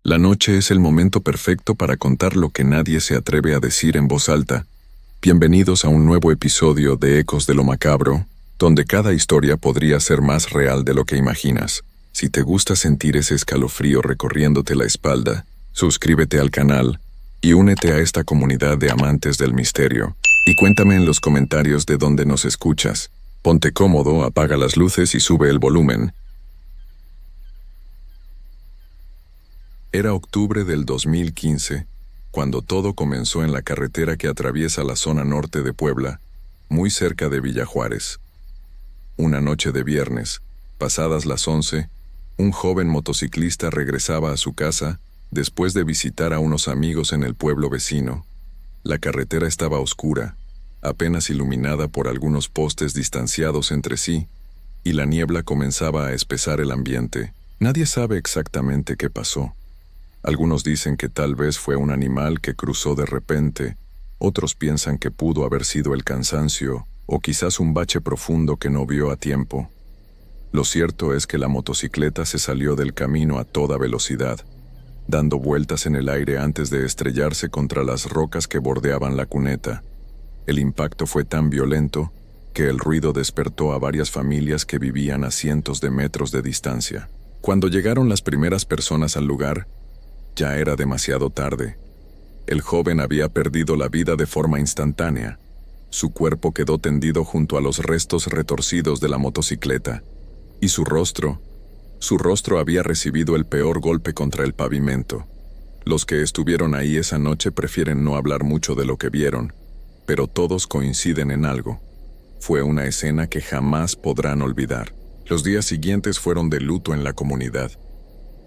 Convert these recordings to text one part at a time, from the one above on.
La noche es el momento perfecto para contar lo que nadie se atreve a decir en voz alta. Bienvenidos a un nuevo episodio de Ecos de lo Macabro, donde cada historia podría ser más real de lo que imaginas. Si te gusta sentir ese escalofrío recorriéndote la espalda, suscríbete al canal y únete a esta comunidad de amantes del misterio. Y cuéntame en los comentarios de dónde nos escuchas. Ponte cómodo, apaga las luces y sube el volumen. Era octubre del 2015, cuando todo comenzó en la carretera que atraviesa la zona norte de Puebla, muy cerca de Villa Juárez. Una noche de viernes, pasadas las 11, un joven motociclista regresaba a su casa después de visitar a unos amigos en el pueblo vecino. La carretera estaba oscura, apenas iluminada por algunos postes distanciados entre sí, y la niebla comenzaba a espesar el ambiente. Nadie sabe exactamente qué pasó. Algunos dicen que tal vez fue un animal que cruzó de repente, otros piensan que pudo haber sido el cansancio o quizás un bache profundo que no vio a tiempo. Lo cierto es que la motocicleta se salió del camino a toda velocidad, dando vueltas en el aire antes de estrellarse contra las rocas que bordeaban la cuneta. El impacto fue tan violento que el ruido despertó a varias familias que vivían a cientos de metros de distancia. Cuando llegaron las primeras personas al lugar, ya era demasiado tarde. El joven había perdido la vida de forma instantánea. Su cuerpo quedó tendido junto a los restos retorcidos de la motocicleta, y su rostro había recibido el peor golpe contra el pavimento. Los que estuvieron ahí esa noche prefieren no hablar mucho de lo que vieron, pero todos coinciden en algo. Fue una escena que jamás podrán olvidar. Los días siguientes fueron de luto en la comunidad.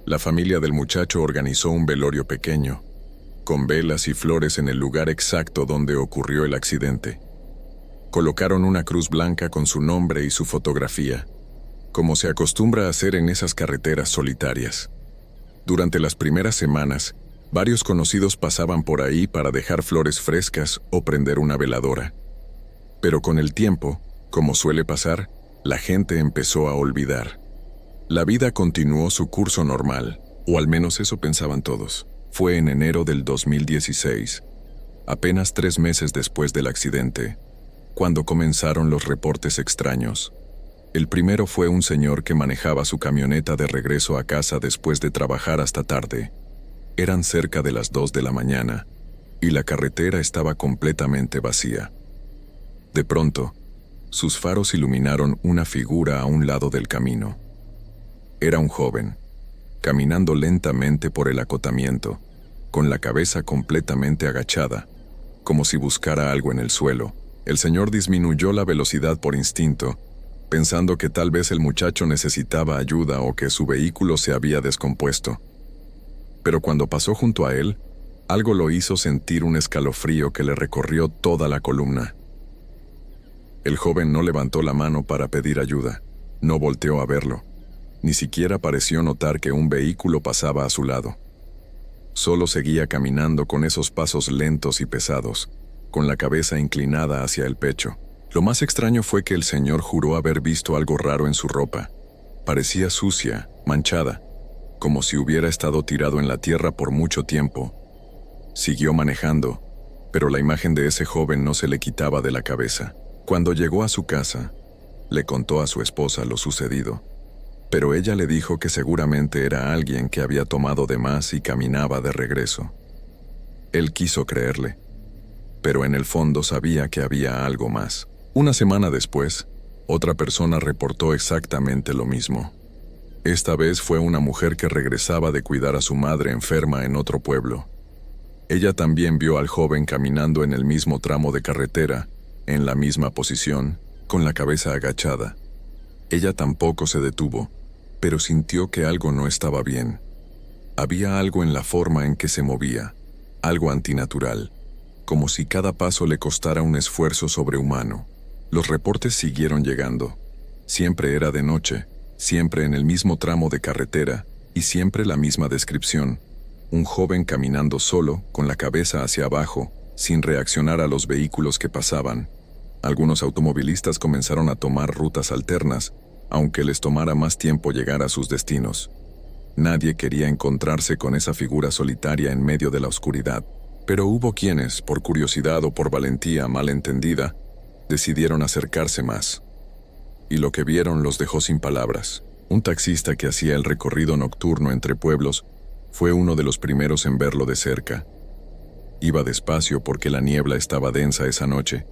La familia del muchacho organizó un velorio pequeño, con velas y flores en el lugar exacto donde ocurrió el accidente. Colocaron una cruz blanca con su nombre y su fotografía, como se acostumbra a hacer en esas carreteras solitarias. Durante las primeras semanas, varios conocidos pasaban por ahí para dejar flores frescas o prender una veladora. Pero con el tiempo, como suele pasar, la gente empezó a olvidar. La vida continuó su curso normal, o al menos eso pensaban todos. Fue en enero del 2016, apenas 3 meses después del accidente, cuando comenzaron los reportes extraños. El primero fue un señor que manejaba su camioneta de regreso a casa después de trabajar hasta tarde. Eran cerca de las 2 de la mañana, y la carretera estaba completamente vacía. De pronto, sus faros iluminaron una figura a un lado del camino. Era un joven, caminando lentamente por el acotamiento, con la cabeza completamente agachada, como si buscara algo en el suelo. El señor disminuyó la velocidad por instinto, pensando que tal vez el muchacho necesitaba ayuda o que su vehículo se había descompuesto. Pero cuando pasó junto a él, algo lo hizo sentir un escalofrío que le recorrió toda la columna. El joven no levantó la mano para pedir ayuda, no volteó a verlo. Ni siquiera pareció notar que un vehículo pasaba a su lado. Solo seguía caminando con esos pasos lentos y pesados, con la cabeza inclinada hacia el pecho. Lo más extraño fue que el señor juró haber visto algo raro en su ropa. Parecía sucia, manchada, como si hubiera estado tirado en la tierra por mucho tiempo. Siguió manejando, pero la imagen de ese joven no se le quitaba de la cabeza. Cuando llegó a su casa, le contó a su esposa lo sucedido. Pero ella le dijo que seguramente era alguien que había tomado de más y caminaba de regreso. Él quiso creerle, pero en el fondo sabía que había algo más. Una semana después, otra persona reportó exactamente lo mismo. Esta vez fue una mujer que regresaba de cuidar a su madre enferma en otro pueblo. Ella también vio al joven caminando en el mismo tramo de carretera, en la misma posición, con la cabeza agachada. Ella tampoco se detuvo, pero sintió que algo no estaba bien. Había algo en la forma en que se movía, algo antinatural, como si cada paso le costara un esfuerzo sobrehumano. Los reportes siguieron llegando. Siempre era de noche, siempre en el mismo tramo de carretera, y siempre la misma descripción. Un joven caminando solo, con la cabeza hacia abajo, sin reaccionar a los vehículos que pasaban. Algunos automovilistas comenzaron a tomar rutas alternas, aunque les tomara más tiempo llegar a sus destinos. Nadie quería encontrarse con esa figura solitaria en medio de la oscuridad, pero hubo quienes, por curiosidad o por valentía malentendida, decidieron acercarse más. Y lo que vieron los dejó sin palabras. Un taxista que hacía el recorrido nocturno entre pueblos fue uno de los primeros en verlo de cerca. Iba despacio porque la niebla estaba densa esa noche,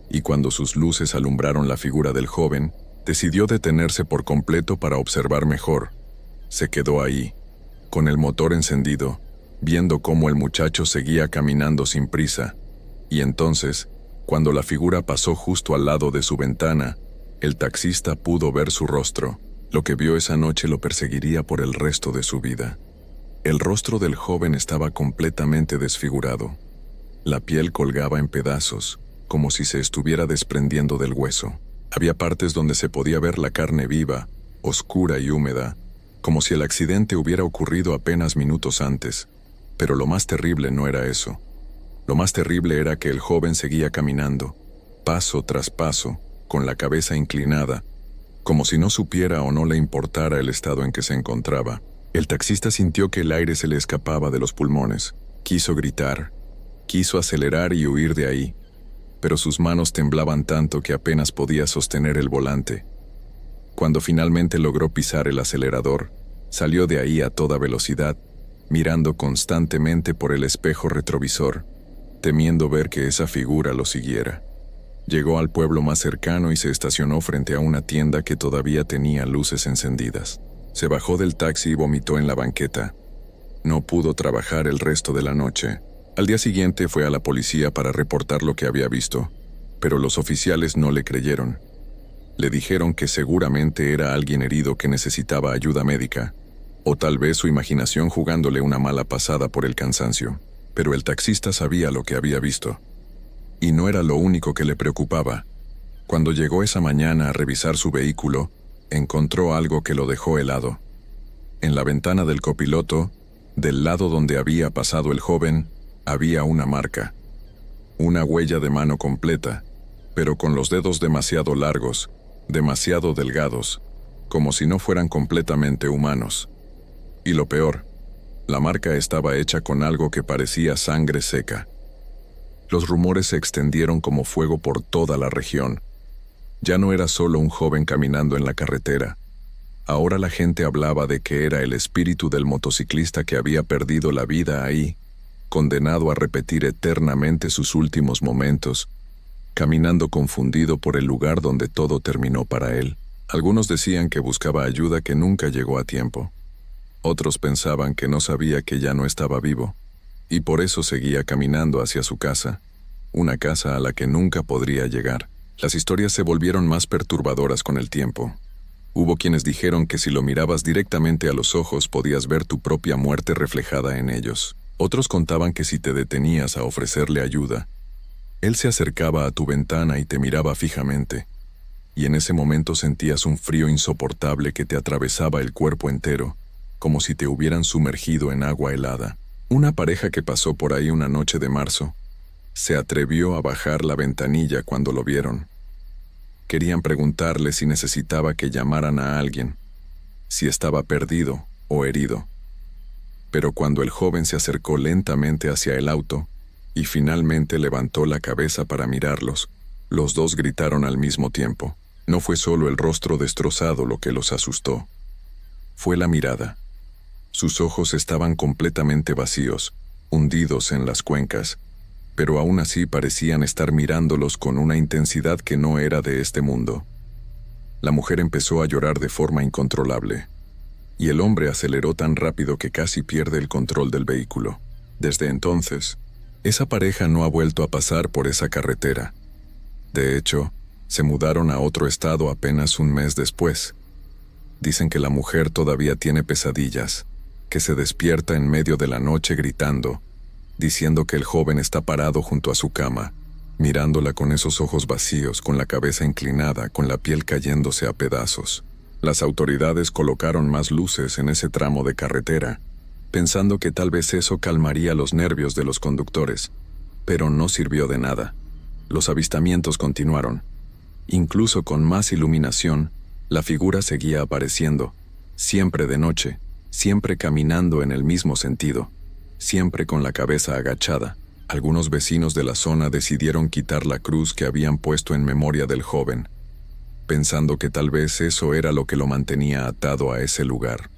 y cuando sus luces alumbraron la figura del joven, decidió detenerse por completo para observar mejor. Se quedó ahí, con el motor encendido, viendo cómo el muchacho seguía caminando sin prisa, y entonces, cuando la figura pasó justo al lado de su ventana, el taxista pudo ver su rostro. Lo que vio esa noche lo perseguiría por el resto de su vida. El rostro del joven estaba completamente desfigurado. La piel colgaba en pedazos, como si se estuviera desprendiendo del hueso. Había partes donde se podía ver la carne viva, oscura y húmeda, como si el accidente hubiera ocurrido apenas minutos antes. Pero lo más terrible no era eso. Lo más terrible era que el joven seguía caminando, paso tras paso, con la cabeza inclinada, como si no supiera o no le importara el estado en que se encontraba. El taxista sintió que el aire se le escapaba de los pulmones. Quiso gritar, quiso acelerar y huir de ahí, pero sus manos temblaban tanto que apenas podía sostener el volante. Cuando finalmente logró pisar el acelerador, salió de ahí a toda velocidad, mirando constantemente por el espejo retrovisor, temiendo ver que esa figura lo siguiera. Llegó al pueblo más cercano y se estacionó frente a una tienda que todavía tenía luces encendidas. Se bajó del taxi y vomitó en la banqueta. No pudo trabajar el resto de la noche. Al día siguiente fue a la policía para reportar lo que había visto, pero los oficiales no le creyeron. Le dijeron que seguramente era alguien herido que necesitaba ayuda médica, o tal vez su imaginación jugándole una mala pasada por el cansancio. Pero el taxista sabía lo que había visto. Y no era lo único que le preocupaba. Cuando llegó esa mañana a revisar su vehículo, encontró algo que lo dejó helado. En la ventana del copiloto, del lado donde había pasado el joven, había una marca. Una huella de mano completa, pero con los dedos demasiado largos, demasiado delgados, como si no fueran completamente humanos. Y lo peor, la marca estaba hecha con algo que parecía sangre seca. Los rumores se extendieron como fuego por toda la región. Ya no era solo un joven caminando en la carretera. Ahora la gente hablaba de que era el espíritu del motociclista que había perdido la vida ahí, condenado a repetir eternamente sus últimos momentos, caminando confundido por el lugar donde todo terminó para él. Algunos decían que buscaba ayuda que nunca llegó a tiempo. Otros pensaban que no sabía que ya no estaba vivo, y por eso seguía caminando hacia su casa, una casa a la que nunca podría llegar. Las historias se volvieron más perturbadoras con el tiempo. Hubo quienes dijeron que si lo mirabas directamente a los ojos podías ver tu propia muerte reflejada en ellos. Otros contaban que si te detenías a ofrecerle ayuda, él se acercaba a tu ventana y te miraba fijamente, y en ese momento sentías un frío insoportable que te atravesaba el cuerpo entero, como si te hubieran sumergido en agua helada. Una pareja que pasó por ahí una noche de marzo se atrevió a bajar la ventanilla cuando lo vieron. Querían preguntarle si necesitaba que llamaran a alguien, si estaba perdido o herido. Pero cuando el joven se acercó lentamente hacia el auto y finalmente levantó la cabeza para mirarlos, los dos gritaron al mismo tiempo. No fue solo el rostro destrozado lo que los asustó. Fue la mirada. Sus ojos estaban completamente vacíos, hundidos en las cuencas, pero aún así parecían estar mirándolos con una intensidad que no era de este mundo. La mujer empezó a llorar de forma incontrolable, y el hombre aceleró tan rápido que casi pierde el control del vehículo. Desde entonces, esa pareja no ha vuelto a pasar por esa carretera. De hecho, se mudaron a otro estado apenas un mes después. Dicen que la mujer todavía tiene pesadillas, que se despierta en medio de la noche gritando, diciendo que el joven está parado junto a su cama, mirándola con esos ojos vacíos, con la cabeza inclinada, con la piel cayéndose a pedazos. Las autoridades colocaron más luces en ese tramo de carretera, pensando que tal vez eso calmaría los nervios de los conductores, pero no sirvió de nada. Los avistamientos continuaron. Incluso con más iluminación, la figura seguía apareciendo, siempre de noche, siempre caminando en el mismo sentido, siempre con la cabeza agachada. Algunos vecinos de la zona decidieron quitar la cruz que habían puesto en memoria del joven, pensando que tal vez eso era lo que lo mantenía atado a ese lugar.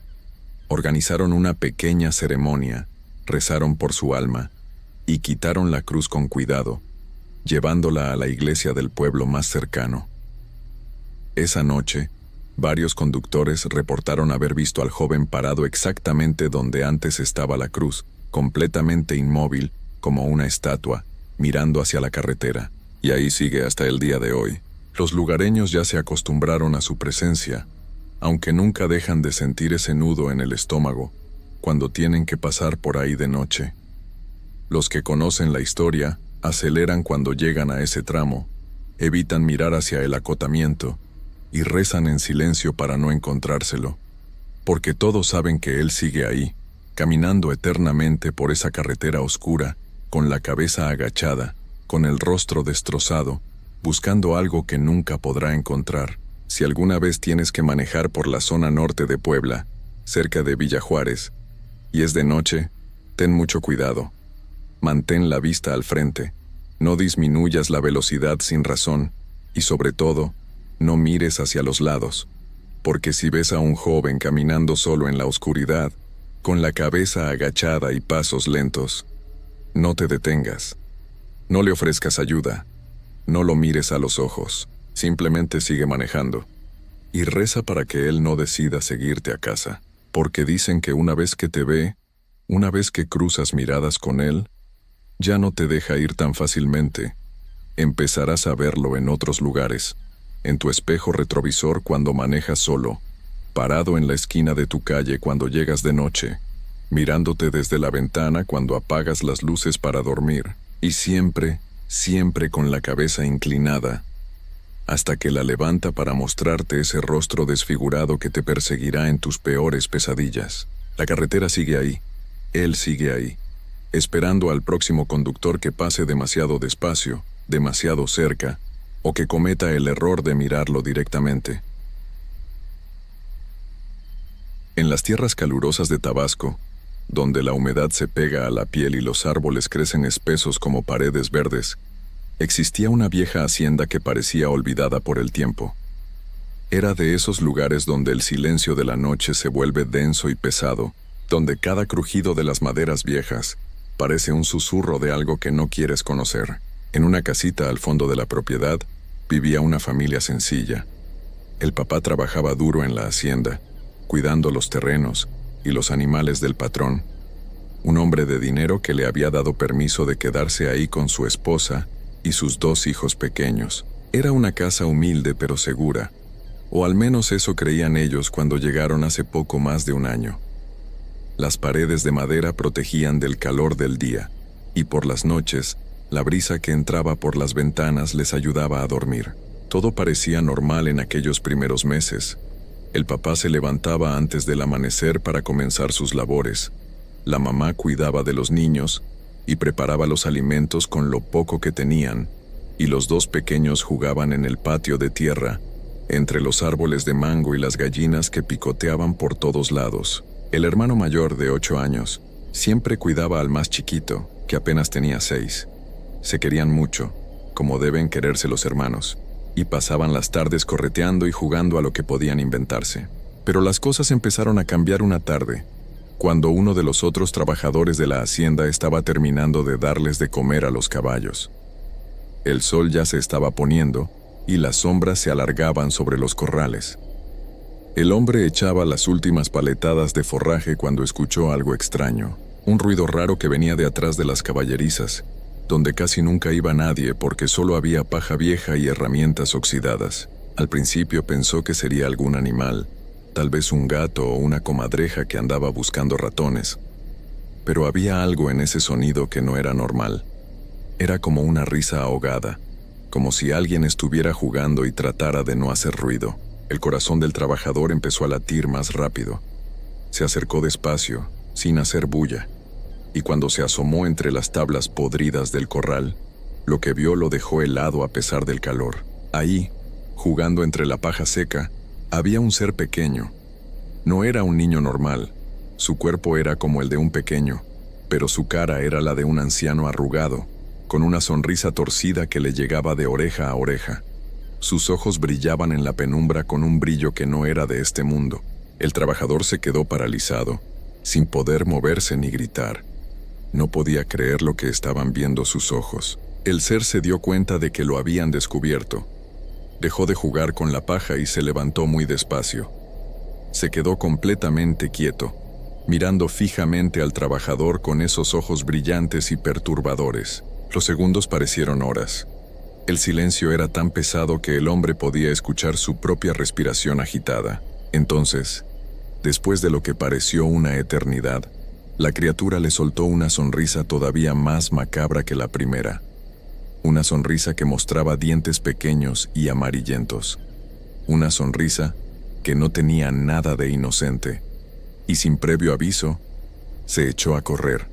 Organizaron una pequeña ceremonia, rezaron por su alma y quitaron la cruz con cuidado, llevándola a la iglesia del pueblo más cercano. Esa noche, varios conductores reportaron haber visto al joven parado exactamente donde antes estaba la cruz, completamente inmóvil, como una estatua, mirando hacia la carretera. Y ahí sigue hasta el día de hoy. Los lugareños ya se acostumbraron a su presencia, aunque nunca dejan de sentir ese nudo en el estómago cuando tienen que pasar por ahí de noche. Los que conocen la historia aceleran cuando llegan a ese tramo, evitan mirar hacia el acotamiento y rezan en silencio para no encontrárselo, porque todos saben que él sigue ahí, caminando eternamente por esa carretera oscura, con la cabeza agachada, con el rostro destrozado, buscando algo que nunca podrá encontrar. Si alguna vez tienes que manejar por la zona norte de Puebla, cerca de Villa Juárez, y es de noche, ten mucho cuidado. Mantén la vista al frente, no disminuyas la velocidad sin razón, y sobre todo, no mires hacia los lados, porque si ves a un joven caminando solo en la oscuridad, con la cabeza agachada y pasos lentos, no te detengas. No le ofrezcas ayuda. No lo mires a los ojos. Simplemente sigue manejando. Y reza para que él no decida seguirte a casa. Porque dicen que una vez que te ve, una vez que cruzas miradas con él, ya no te deja ir tan fácilmente. Empezarás a verlo en otros lugares, en tu espejo retrovisor cuando manejas solo, parado en la esquina de tu calle cuando llegas de noche, mirándote desde la ventana cuando apagas las luces para dormir, y siempre, siempre con la cabeza inclinada, hasta que la levanta para mostrarte ese rostro desfigurado que te perseguirá en tus peores pesadillas. La carretera sigue ahí, él sigue ahí, esperando al próximo conductor que pase demasiado despacio, demasiado cerca, o que cometa el error de mirarlo directamente. En las tierras calurosas de Tabasco, donde la humedad se pega a la piel y los árboles crecen espesos como paredes verdes, existía una vieja hacienda que parecía olvidada por el tiempo. Era de esos lugares donde el silencio de la noche se vuelve denso y pesado, donde cada crujido de las maderas viejas parece un susurro de algo que no quieres conocer. En una casita al fondo de la propiedad vivía una familia sencilla. El papá trabajaba duro en la hacienda, cuidando los terrenos y los animales del patrón. Un hombre de dinero que le había dado permiso de quedarse ahí con su esposa y sus 2 hijos pequeños. Era una casa humilde pero segura, o al menos eso creían ellos cuando llegaron hace poco más de un año. Las paredes de madera protegían del calor del día, y por las noches, la brisa que entraba por las ventanas les ayudaba a dormir. Todo parecía normal en aquellos primeros meses. El papá se levantaba antes del amanecer para comenzar sus labores. La mamá cuidaba de los niños y preparaba los alimentos con lo poco que tenían, y los 2 pequeños jugaban en el patio de tierra, entre los árboles de mango y las gallinas que picoteaban por todos lados. El hermano mayor, de 8 años, siempre cuidaba al más chiquito, que apenas tenía 6. Se querían mucho, como deben quererse los hermanos, y pasaban las tardes correteando y jugando a lo que podían inventarse. Pero las cosas empezaron a cambiar una tarde, cuando uno de los otros trabajadores de la hacienda estaba terminando de darles de comer a los caballos. El sol ya se estaba poniendo, y las sombras se alargaban sobre los corrales. El hombre echaba las últimas paletadas de forraje cuando escuchó algo extraño, un ruido raro que venía de atrás de las caballerizas, donde casi nunca iba nadie porque solo había paja vieja y herramientas oxidadas. Al principio pensó que sería algún animal, tal vez un gato o una comadreja que andaba buscando ratones. Pero había algo en ese sonido que no era normal. Era como una risa ahogada, como si alguien estuviera jugando y tratara de no hacer ruido. El corazón del trabajador empezó a latir más rápido. Se acercó despacio, sin hacer bulla, y cuando se asomó entre las tablas podridas del corral, lo que vio lo dejó helado a pesar del calor. Ahí, jugando entre la paja seca, había un ser pequeño. No era un niño normal, Su cuerpo era como el de un pequeño, pero su cara era la de un anciano arrugado, con una sonrisa torcida que le llegaba de oreja a oreja. Sus ojos brillaban en la penumbra con un brillo que no era de este mundo. El trabajador se quedó paralizado, sin poder moverse ni gritar. No podía creer lo que estaban viendo sus ojos. El ser se dio cuenta de que lo habían descubierto. Dejó de jugar con la paja y se levantó muy despacio. Se quedó completamente quieto, mirando fijamente al trabajador con esos ojos brillantes y perturbadores. Los segundos parecieron horas. El silencio era tan pesado que el hombre podía escuchar su propia respiración agitada. Entonces, después de lo que pareció una eternidad, la criatura le soltó una sonrisa todavía más macabra que la primera. Una sonrisa que mostraba dientes pequeños y amarillentos. Una sonrisa que no tenía nada de inocente. Y sin previo aviso, se echó a correr.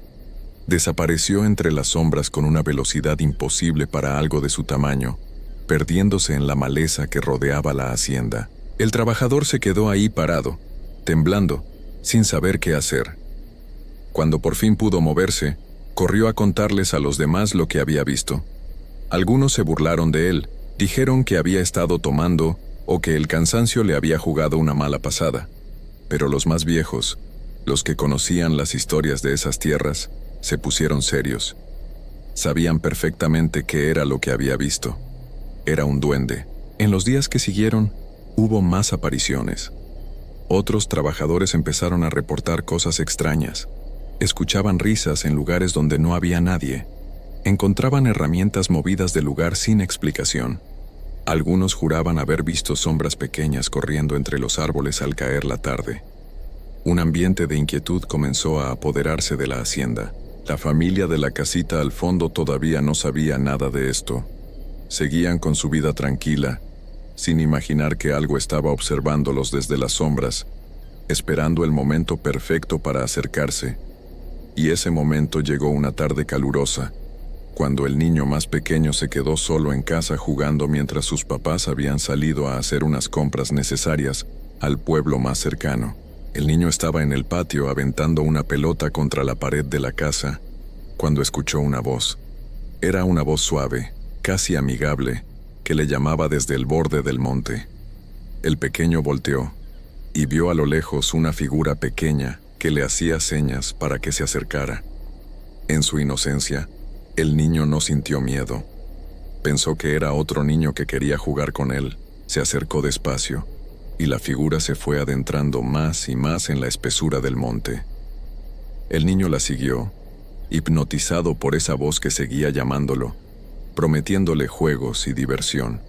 Desapareció entre las sombras con una velocidad imposible para algo de su tamaño, perdiéndose en la maleza que rodeaba la hacienda. El trabajador se quedó ahí parado, temblando, sin saber qué hacer. Cuando por fin pudo moverse, corrió a contarles a los demás lo que había visto. Algunos se burlaron de él, dijeron que había estado tomando o que el cansancio le había jugado una mala pasada. Pero los más viejos, los que conocían las historias de esas tierras, se pusieron serios. Sabían perfectamente qué era lo que había visto. Era un duende. En los días que siguieron, hubo más apariciones. Otros trabajadores empezaron a reportar cosas extrañas. Escuchaban risas en lugares donde no había nadie. Encontraban herramientas movidas del lugar sin explicación. Algunos juraban haber visto sombras pequeñas corriendo entre los árboles al caer la tarde. Un ambiente de inquietud comenzó a apoderarse de la hacienda. La familia de la casita al fondo todavía no sabía nada de esto. Seguían con su vida tranquila, sin imaginar que algo estaba observándolos desde las sombras, esperando el momento perfecto para acercarse. Y ese momento llegó una tarde calurosa, cuando el niño más pequeño se quedó solo en casa jugando mientras sus papás habían salido a hacer unas compras necesarias al pueblo más cercano. El niño estaba en el patio aventando una pelota contra la pared de la casa, cuando escuchó una voz. Era una voz suave, casi amigable, que le llamaba desde el borde del monte. El pequeño volteó y vio a lo lejos una figura pequeña que le hacía señas para que se acercara. En su inocencia, el niño no sintió miedo. Pensó que era otro niño que quería jugar con él. Se acercó despacio, y la figura se fue adentrando más y más en la espesura del monte. El niño la siguió, hipnotizado por esa voz que seguía llamándolo, prometiéndole juegos y diversión.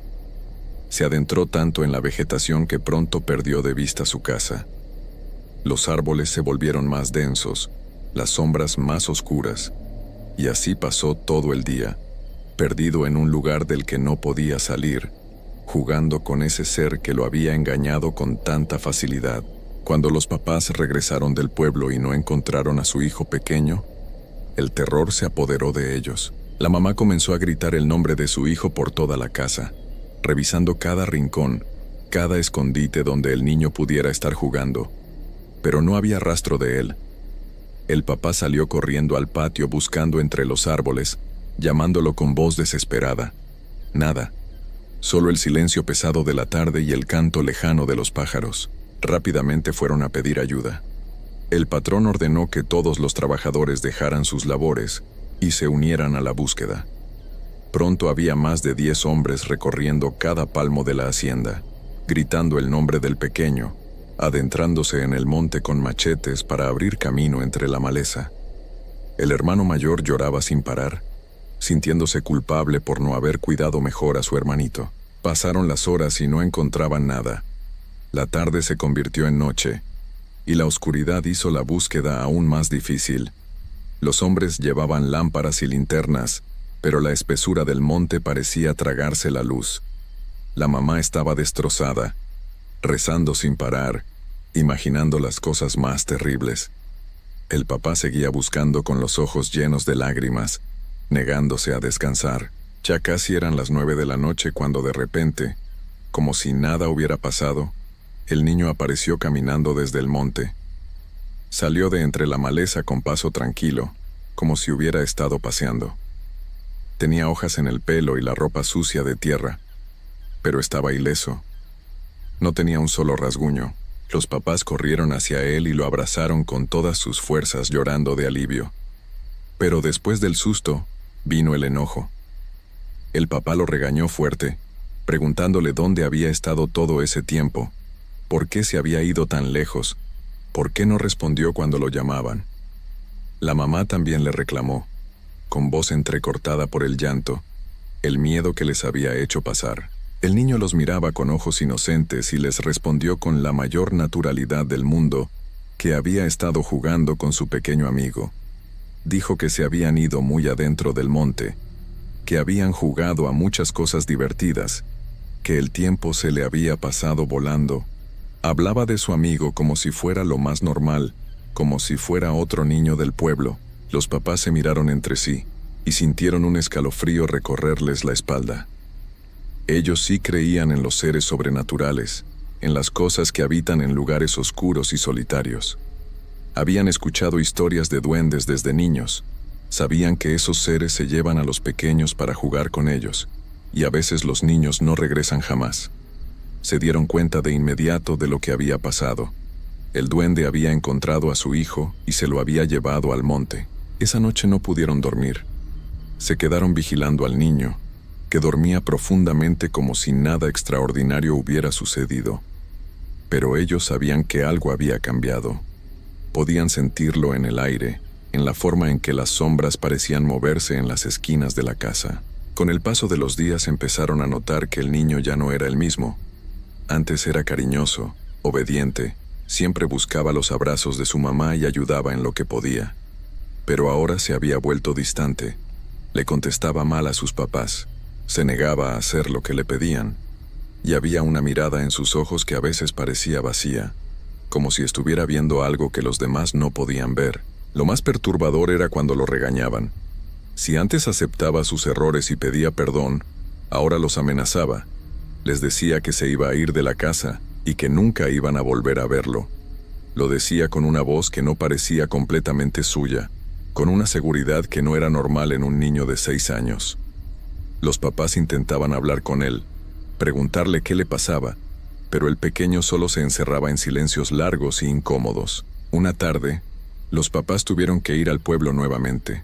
Se adentró tanto en la vegetación que pronto perdió de vista su casa. Los árboles se volvieron más densos, las sombras más oscuras, y así pasó todo el día, perdido en un lugar del que no podía salir, jugando con ese ser que lo había engañado con tanta facilidad. Cuando los papás regresaron del pueblo y no encontraron a su hijo pequeño, el terror se apoderó de ellos. La mamá comenzó a gritar el nombre de su hijo por toda la casa, revisando cada rincón, cada escondite donde el niño pudiera estar jugando. Pero no había rastro de él. El papá salió corriendo al patio buscando entre los árboles, llamándolo con voz desesperada. Nada. Solo el silencio pesado de la tarde y el canto lejano de los pájaros. Rápidamente fueron a pedir ayuda. El patrón ordenó que todos los trabajadores dejaran sus labores y se unieran a la búsqueda. Pronto había más de 10 hombres recorriendo cada palmo de la hacienda, gritando el nombre del pequeño, adentrándose en el monte con machetes para abrir camino entre la maleza. El hermano mayor lloraba sin parar, sintiéndose culpable por no haber cuidado mejor a su hermanito. Pasaron las horas y no encontraban nada. La tarde se convirtió en noche, y la oscuridad hizo la búsqueda aún más difícil. Los hombres llevaban lámparas y linternas, pero la espesura del monte parecía tragarse la luz. La mamá estaba destrozada, rezando sin parar, imaginando las cosas más terribles. El papá seguía buscando con los ojos llenos de lágrimas, negándose a descansar. Ya casi eran las 9 de la noche cuando de repente, como si nada hubiera pasado, el niño apareció caminando desde el monte. Salió de entre la maleza con paso tranquilo, como si hubiera estado paseando. Tenía hojas en el pelo y la ropa sucia de tierra, pero estaba ileso. No tenía un solo rasguño. Los papás corrieron hacia él y lo abrazaron con todas sus fuerzas, llorando de alivio. Pero después del susto, vino el enojo. El papá lo regañó fuerte, preguntándole dónde había estado todo ese tiempo, por qué se había ido tan lejos, por qué no respondió cuando lo llamaban. La mamá también le reclamó, con voz entrecortada por el llanto, el miedo que les había hecho pasar. El niño los miraba con ojos inocentes y les respondió con la mayor naturalidad del mundo que había estado jugando con su pequeño amigo. Dijo que se habían ido muy adentro del monte, que habían jugado a muchas cosas divertidas, que el tiempo se le había pasado volando. Hablaba de su amigo como si fuera lo más normal, como si fuera otro niño del pueblo. Los papás se miraron entre sí y sintieron un escalofrío recorrerles la espalda. Ellos sí creían en los seres sobrenaturales, en las cosas que habitan en lugares oscuros y solitarios. Habían escuchado historias de duendes desde niños. Sabían que esos seres se llevan a los pequeños para jugar con ellos, y a veces los niños no regresan jamás. Se dieron cuenta de inmediato de lo que había pasado. El duende había encontrado a su hijo y se lo había llevado al monte. Esa noche no pudieron dormir. Se quedaron vigilando al niño, que dormía profundamente como si nada extraordinario hubiera sucedido. Pero ellos sabían que algo había cambiado. Podían sentirlo en el aire, en la forma en que las sombras parecían moverse en las esquinas de la casa. Con el paso de los días empezaron a notar que el niño ya no era el mismo. Antes era cariñoso, obediente, siempre buscaba los abrazos de su mamá y ayudaba en lo que podía. Pero ahora se había vuelto distante. Le contestaba mal a sus papás. Se negaba a hacer lo que le pedían, y había una mirada en sus ojos que a veces parecía vacía, como si estuviera viendo algo que los demás no podían ver. Lo más perturbador era cuando lo regañaban. Si antes aceptaba sus errores y pedía perdón, ahora los amenazaba. Les decía que se iba a ir de la casa y que nunca iban a volver a verlo. Lo decía con una voz que no parecía completamente suya, con una seguridad que no era normal en un niño de 6 años. Los papás intentaban hablar con él, preguntarle qué le pasaba, pero el pequeño solo se encerraba en silencios largos e incómodos. Una tarde, los papás tuvieron que ir al pueblo nuevamente.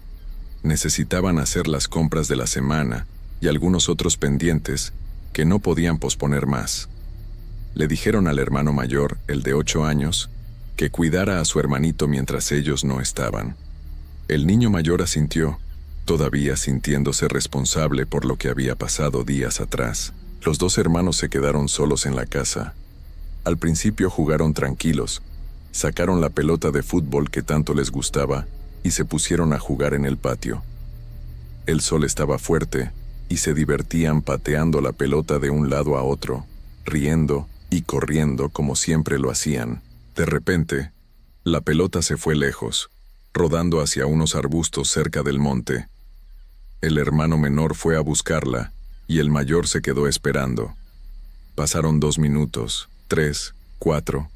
Necesitaban hacer las compras de la semana y algunos otros pendientes que no podían posponer más. Le dijeron al hermano mayor, el de 8 años, que cuidara a su hermanito mientras ellos no estaban. El niño mayor asintió, todavía sintiéndose responsable por lo que había pasado días atrás. Los dos hermanos se quedaron solos en la casa. Al principio jugaron tranquilos, sacaron la pelota de fútbol que tanto les gustaba y se pusieron a jugar en el patio. El sol estaba fuerte y se divertían pateando la pelota de un lado a otro, riendo y corriendo como siempre lo hacían. De repente, la pelota se fue lejos, rodando hacia unos arbustos cerca del monte. El hermano menor fue a buscarla, y el mayor se quedó esperando. Pasaron 2 minutos, 3, 4.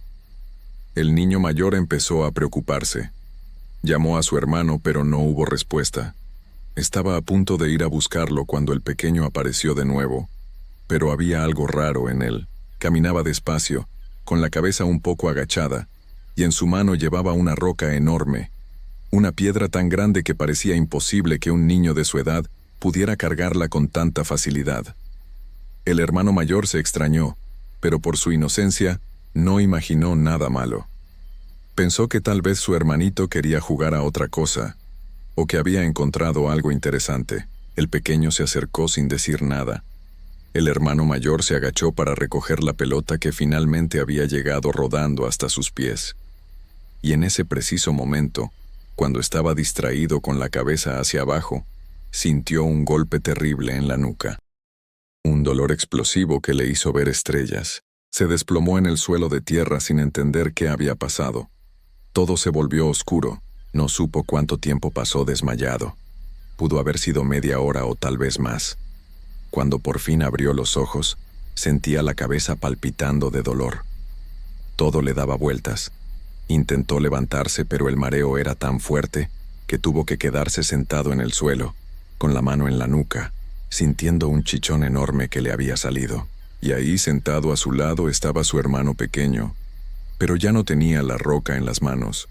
El niño mayor empezó a preocuparse. Llamó a su hermano, pero no hubo respuesta. Estaba a punto de ir a buscarlo cuando el pequeño apareció de nuevo, pero había algo raro en él. Caminaba despacio, con la cabeza un poco agachada, y en su mano llevaba una roca enorme, una piedra tan grande que parecía imposible que un niño de su edad pudiera cargarla con tanta facilidad. El hermano mayor se extrañó, pero por su inocencia no imaginó nada malo. Pensó que tal vez su hermanito quería jugar a otra cosa, o que había encontrado algo interesante. El pequeño se acercó sin decir nada. El hermano mayor se agachó para recoger la pelota que finalmente había llegado rodando hasta sus pies. Y en ese preciso momento, cuando estaba distraído con la cabeza hacia abajo, sintió un golpe terrible en la nuca. Un dolor explosivo que le hizo ver estrellas. Se desplomó en el suelo de tierra sin entender qué había pasado. Todo se volvió oscuro. No supo cuánto tiempo pasó desmayado. Pudo haber sido media hora o tal vez más. Cuando por fin abrió los ojos, sentía la cabeza palpitando de dolor. Todo le daba vueltas, Intentó levantarse, pero el mareo era tan fuerte que tuvo que quedarse sentado en el suelo, con la mano en la nuca, sintiendo un chichón enorme que le había salido. Y ahí, sentado a su lado, estaba su hermano pequeño, pero ya no tenía la roca en las manos.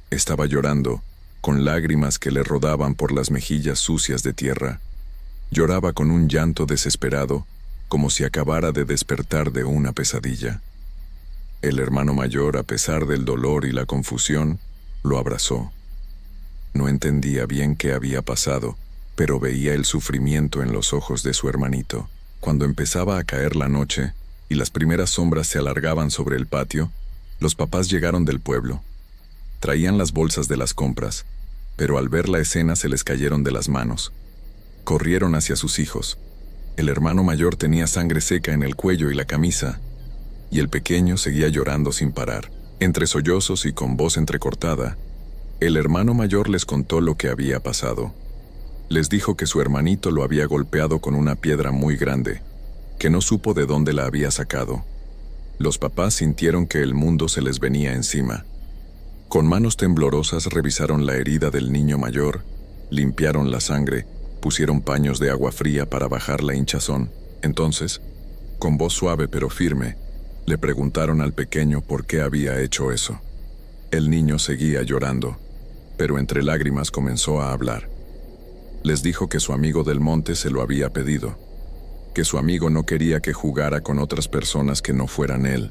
Estaba llorando, con lágrimas que le rodaban por las mejillas sucias de tierra. Lloraba con un llanto desesperado, como si acabara de despertar de una pesadilla. El hermano mayor, a pesar del dolor y la confusión, lo abrazó. No entendía bien qué había pasado, pero veía el sufrimiento en los ojos de su hermanito. Cuando empezaba a caer la noche y las primeras sombras se alargaban sobre el patio, los papás llegaron del pueblo. Traían las bolsas de las compras, pero al ver la escena se les cayeron de las manos. Corrieron hacia sus hijos. El hermano mayor tenía sangre seca en el cuello y la camisa, y el pequeño seguía llorando sin parar. Entre sollozos y con voz entrecortada, el hermano mayor les contó lo que había pasado. Les dijo que su hermanito lo había golpeado con una piedra muy grande, que no supo de dónde la había sacado. Los papás sintieron que el mundo se les venía encima. Con manos temblorosas revisaron la herida del niño mayor, limpiaron la sangre, pusieron paños de agua fría para bajar la hinchazón. Entonces, con voz suave pero firme, le preguntaron al pequeño por qué había hecho eso. El niño seguía llorando, pero entre lágrimas comenzó a hablar. Les dijo que su amigo del monte se lo había pedido, que su amigo no quería que jugara con otras personas que no fueran él,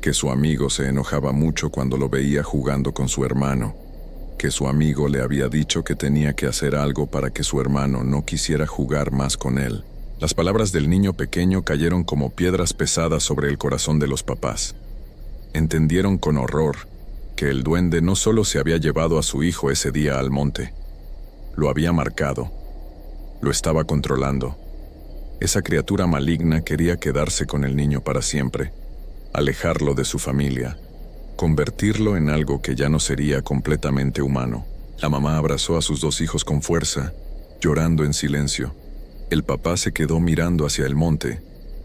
que su amigo se enojaba mucho cuando lo veía jugando con su hermano, que su amigo le había dicho que tenía que hacer algo para que su hermano no quisiera jugar más con él. Las palabras del niño pequeño cayeron como piedras pesadas sobre el corazón de los papás. Entendieron con horror que el duende no solo se había llevado a su hijo ese día al monte, lo había marcado, lo estaba controlando. Esa criatura maligna quería quedarse con el niño para siempre, alejarlo de su familia, convertirlo en algo que ya no sería completamente humano. La mamá abrazó a sus dos hijos con fuerza, llorando en silencio. El papá se quedó mirando hacia el monte,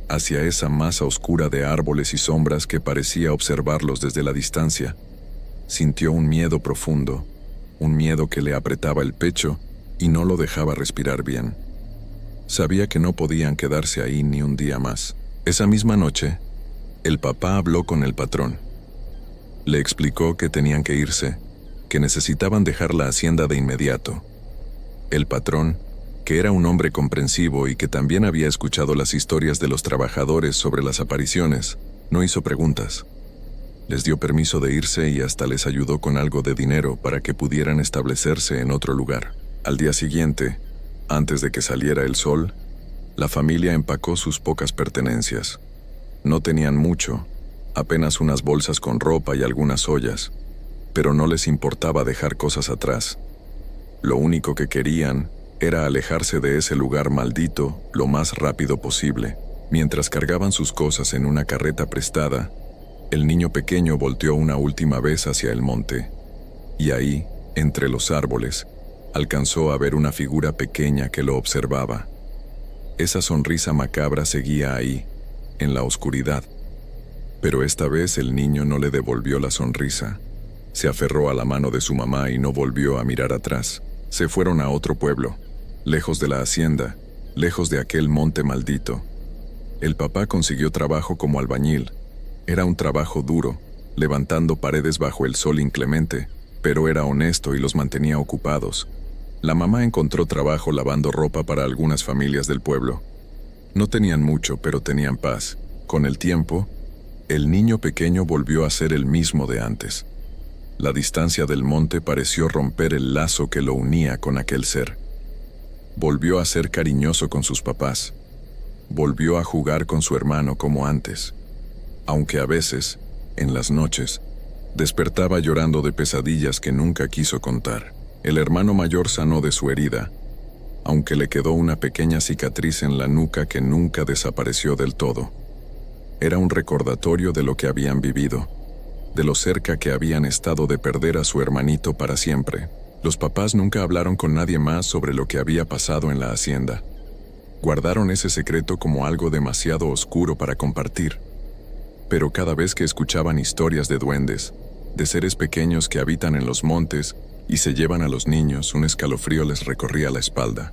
hacia esa masa oscura de árboles y sombras que parecía observarlos desde la distancia. Sintió un miedo profundo, un miedo que le apretaba el pecho y no lo dejaba respirar bien. Sabía que no podían quedarse ahí ni un día más. Esa misma noche, el papá habló con el patrón. Le explicó que tenían que irse, que necesitaban dejar la hacienda de inmediato. El patrón, que era un hombre comprensivo y que también había escuchado las historias de los trabajadores sobre las apariciones, no hizo preguntas. Les dio permiso de irse y hasta les ayudó con algo de dinero para que pudieran establecerse en otro lugar. Al día siguiente, antes de que saliera el sol, la familia empacó sus pocas pertenencias. No tenían mucho, apenas unas bolsas con ropa y algunas ollas, pero no les importaba dejar cosas atrás. Lo único que querían era alejarse de ese lugar maldito lo más rápido posible. Mientras cargaban sus cosas en una carreta prestada, el niño pequeño volteó una última vez hacia el monte, y ahí, entre los árboles, alcanzó a ver una figura pequeña que lo observaba. Esa sonrisa macabra seguía ahí, en la oscuridad. Pero esta vez el niño no le devolvió la sonrisa. Se aferró a la mano de su mamá y no volvió a mirar atrás. Se fueron a otro pueblo, lejos de la hacienda, lejos de aquel monte maldito. El papá consiguió trabajo como albañil. Era un trabajo duro, levantando paredes bajo el sol inclemente, pero era honesto y los mantenía ocupados. La mamá encontró trabajo lavando ropa para algunas familias del pueblo. No tenían mucho, pero tenían paz. Con el tiempo, el niño pequeño volvió a ser el mismo de antes. La distancia del monte pareció romper el lazo que lo unía con aquel ser. Volvió a ser cariñoso con sus papás. Volvió a jugar con su hermano como antes. Aunque a veces, en las noches, despertaba llorando de pesadillas que nunca quiso contar. El hermano mayor sanó de su herida, aunque le quedó una pequeña cicatriz en la nuca que nunca desapareció del todo. Era un recordatorio de lo que habían vivido, de lo cerca que habían estado de perder a su hermanito para siempre. Los papás nunca hablaron con nadie más sobre lo que había pasado en la hacienda. Guardaron ese secreto como algo demasiado oscuro para compartir. Pero cada vez que escuchaban historias de duendes, de seres pequeños que habitan en los montes y se llevan a los niños. Un escalofrío les recorría la espalda.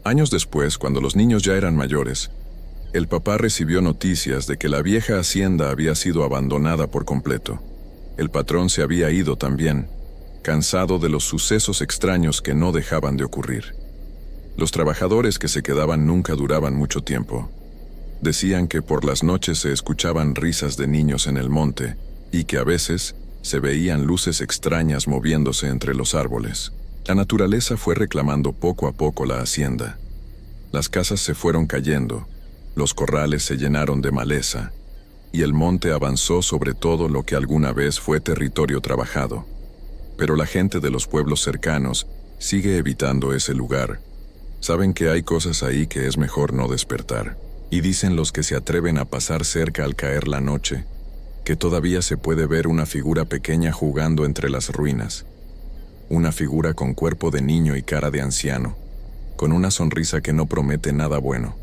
Años después, cuando los niños ya eran mayores, el papá recibió noticias de que la vieja hacienda había sido abandonada por completo. El patrón se había ido también, cansado de los sucesos extraños que no dejaban de ocurrir. Los trabajadores que se quedaban nunca duraban mucho tiempo. Decían que por las noches se escuchaban risas de niños en el monte y que a veces se veían luces extrañas moviéndose entre los árboles. La naturaleza fue reclamando poco a poco la hacienda. Las casas se fueron cayendo, los corrales se llenaron de maleza, y el monte avanzó sobre todo lo que alguna vez fue territorio trabajado. Pero la gente de los pueblos cercanos sigue evitando ese lugar. Saben que hay cosas ahí que es mejor no despertar. Y dicen los que se atreven a pasar cerca al caer la noche, que todavía se puede ver una figura pequeña jugando entre las ruinas. Una figura con cuerpo de niño y cara de anciano, con una sonrisa que no promete nada bueno.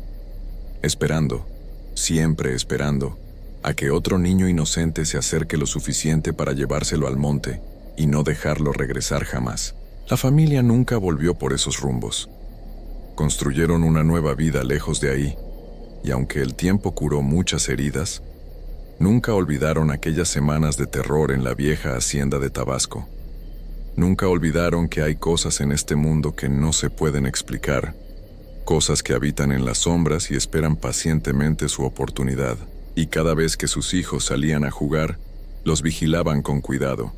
Esperando, siempre esperando, a que otro niño inocente se acerque lo suficiente para llevárselo al monte y no dejarlo regresar jamás. La familia nunca volvió por esos rumbos. Construyeron una nueva vida lejos de ahí, y aunque el tiempo curó muchas heridas, nunca olvidaron aquellas semanas de terror en la vieja hacienda de Tabasco. Nunca olvidaron que hay cosas en este mundo que no se pueden explicar, cosas que habitan en las sombras y esperan pacientemente su oportunidad, y cada vez que sus hijos salían a jugar, los vigilaban con cuidado.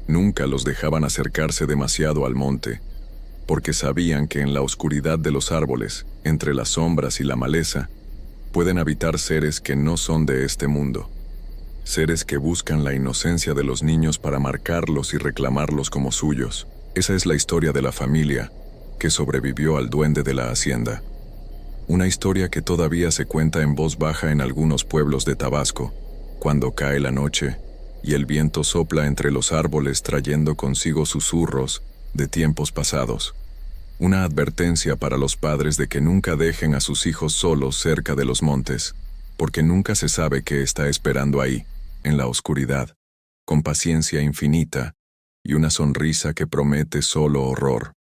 Nunca los dejaban acercarse demasiado al monte, porque sabían que en la oscuridad de los árboles, entre las sombras y la maleza, pueden habitar seres que no son de este mundo. Seres que buscan la inocencia de los niños para marcarlos y reclamarlos como suyos. Esa es la historia de la familia que sobrevivió al duende de la hacienda. Una historia que todavía se cuenta en voz baja en algunos pueblos de Tabasco, cuando cae la noche y el viento sopla entre los árboles trayendo consigo susurros de tiempos pasados. Una advertencia para los padres de que nunca dejen a sus hijos solos cerca de los montes, porque nunca se sabe qué está esperando ahí, en la oscuridad, con paciencia infinita y una sonrisa que promete solo horror.